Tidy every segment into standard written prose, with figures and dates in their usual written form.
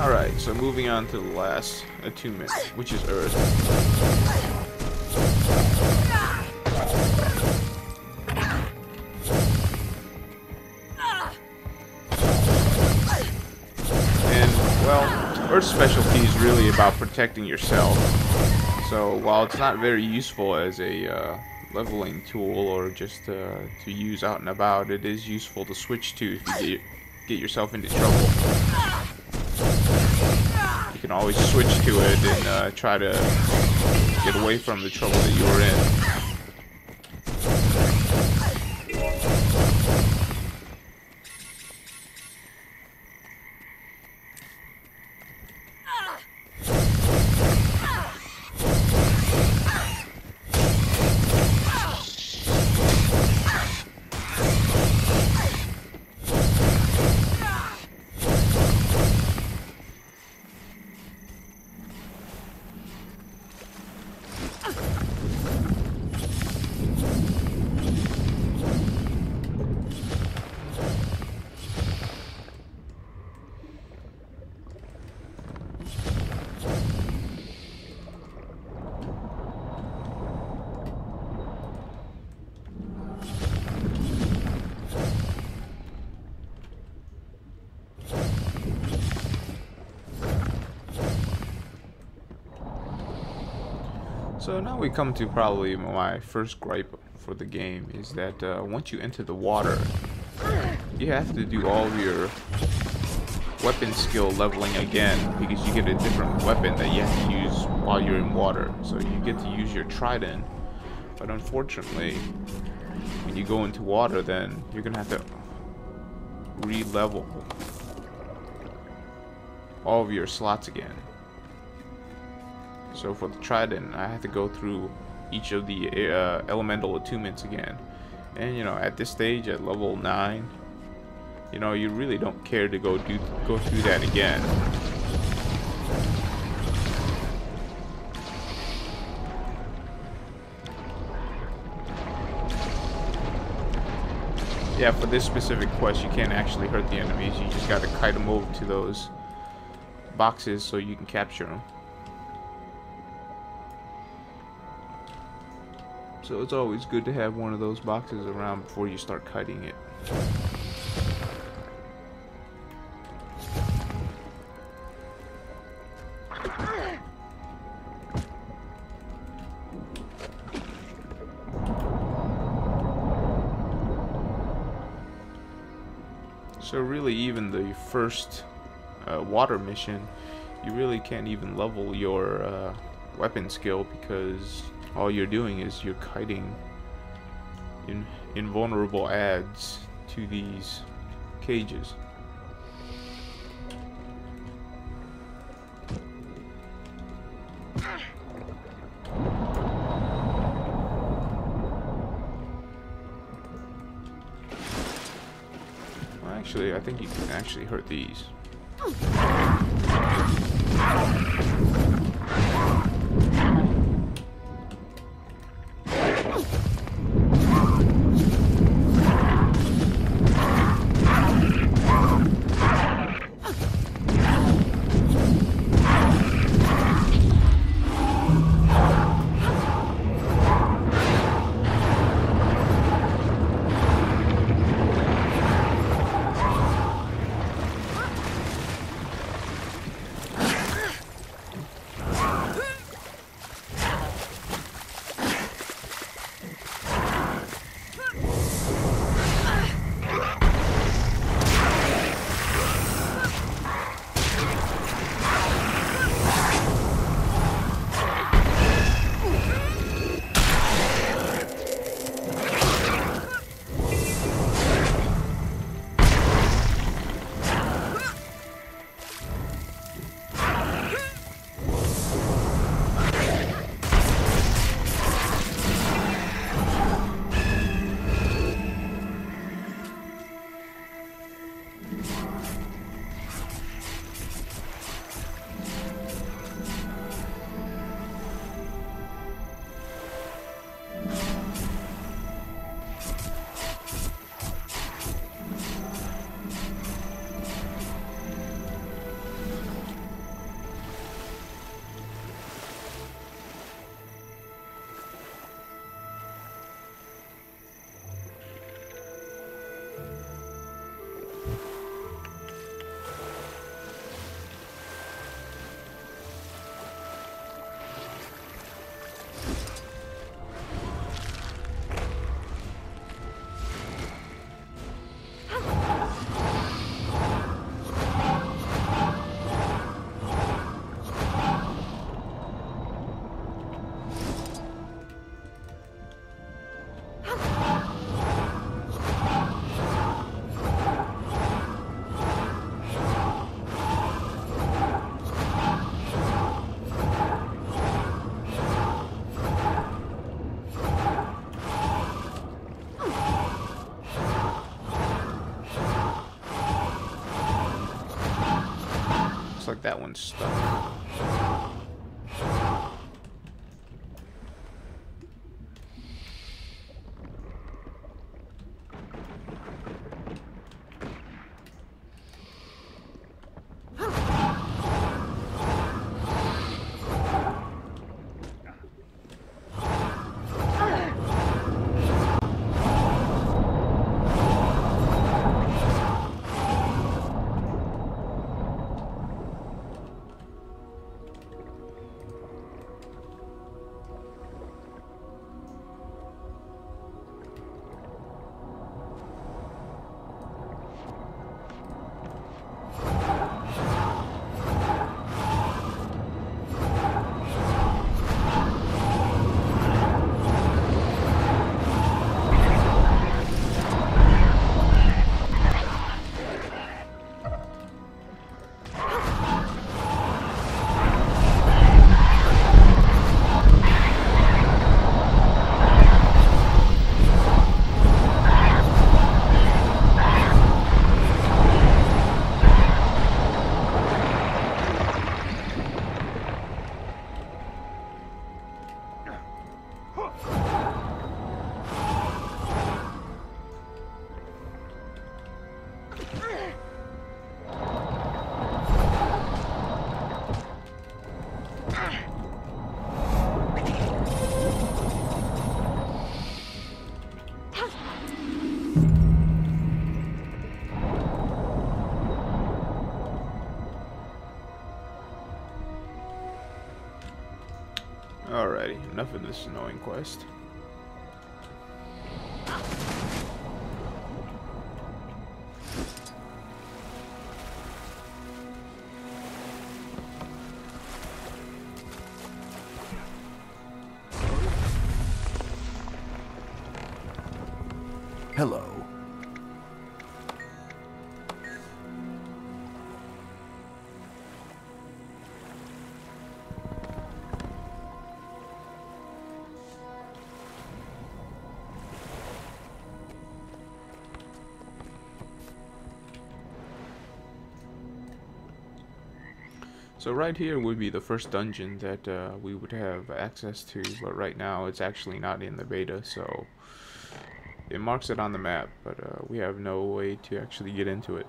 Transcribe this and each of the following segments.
Alright, so moving on to the last attunement, which is Earth. And, well, Earth's specialty is really about protecting yourself. So, while it's not very useful as a leveling tool or just to use out and about, it is useful to switch to if you get yourself into trouble. You can always switch to it and try to get away from the trouble that you were in. So now we come to probably my first gripe for the game, is that once you enter the water, you have to do all of your weapon skill leveling again, because you get a different weapon that you have to use while you're in water. So you get to use your trident, but unfortunately, when you go into water, then you're gonna have to re-level all of your slots again. So for the trident, I have to go through each of the elemental attunements again. And you know, at this stage, at level 9, you know, you really don't care to go through that again. Yeah, for this specific quest, you can't actually hurt the enemies. You just gotta kite them over to those boxes so you can capture them. So it's always good to have one of those boxes around before you start kiting it. So really, even the first water mission, you really can't even level your weapon skill, because all you're doing is you're kiting invulnerable adds to these cages. Well, actually, I think you can actually hurt these. like that one's stuck. Alrighty, enough of this annoying quest. Hello. So right here would be the first dungeon that we would have access to, but right now it's actually not in the beta, so it marks it on the map, but we have no way to actually get into it.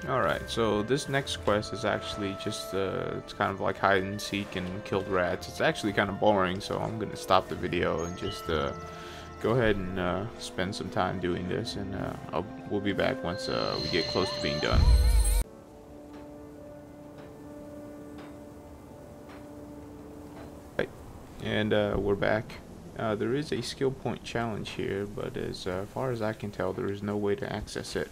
Alright, so this next quest is actually just, it's kind of like hide and seek and killed rats. It's actually kind of boring, so I'm going to stop the video and just go ahead and spend some time doing this, and we'll be back once we get close to being done. Right, and we're back. There is a skill point challenge here, but as far as I can tell, there is no way to access it.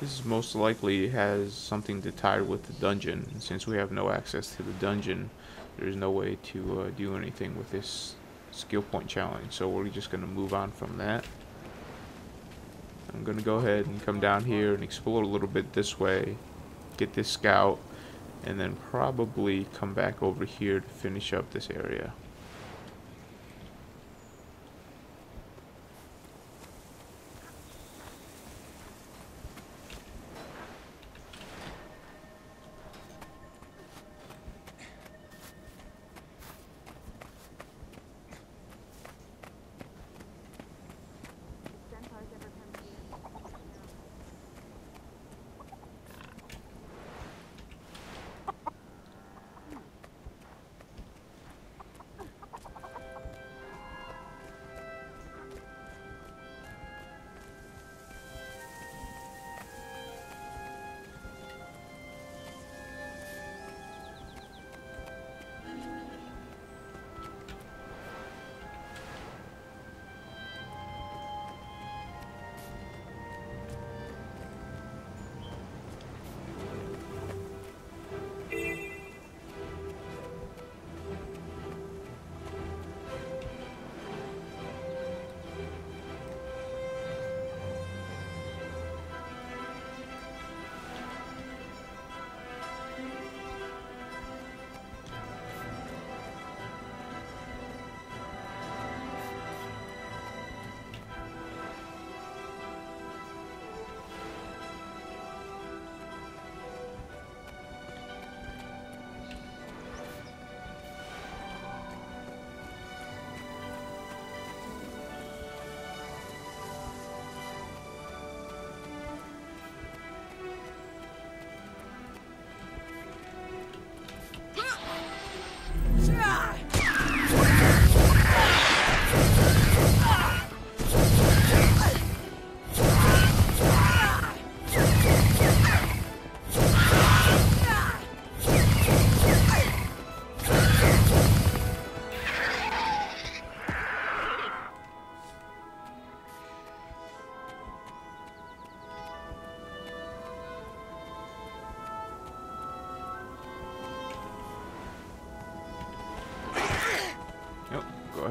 This most likely has something to tie with the dungeon, and since we have no access to the dungeon, there's no way to do anything with this skill point challenge, so we're just going to move on from that. I'm going to go ahead and come down here and explore a little bit this way, get this scout, and then probably come back over here to finish up this area.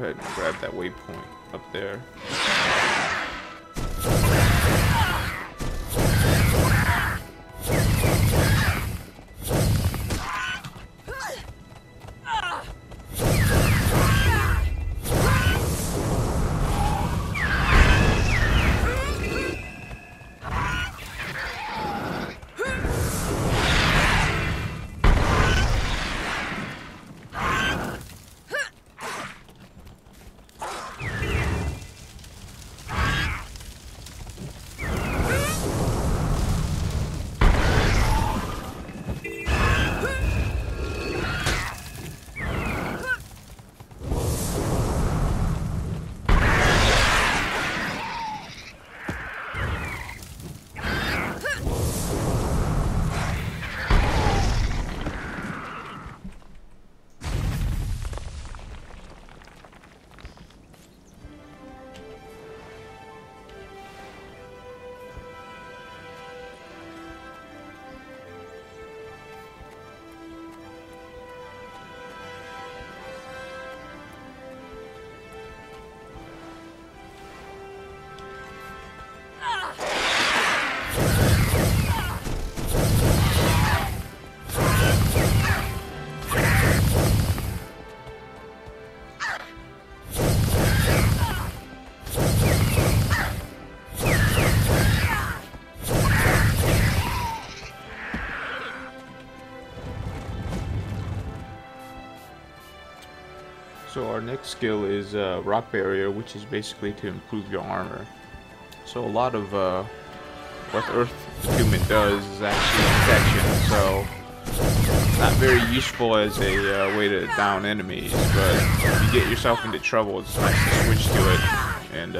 ahead and grab that waypoint up there. So our next skill is Rock Barrier, which is basically to improve your armor. So a lot of what Earth Attunement does is actually protection, so not very useful as a way to down enemies, but if you get yourself into trouble, it's nice to switch to it and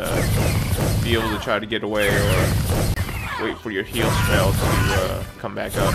be able to try to get away or wait for your heal spell to come back up.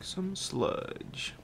some sludge.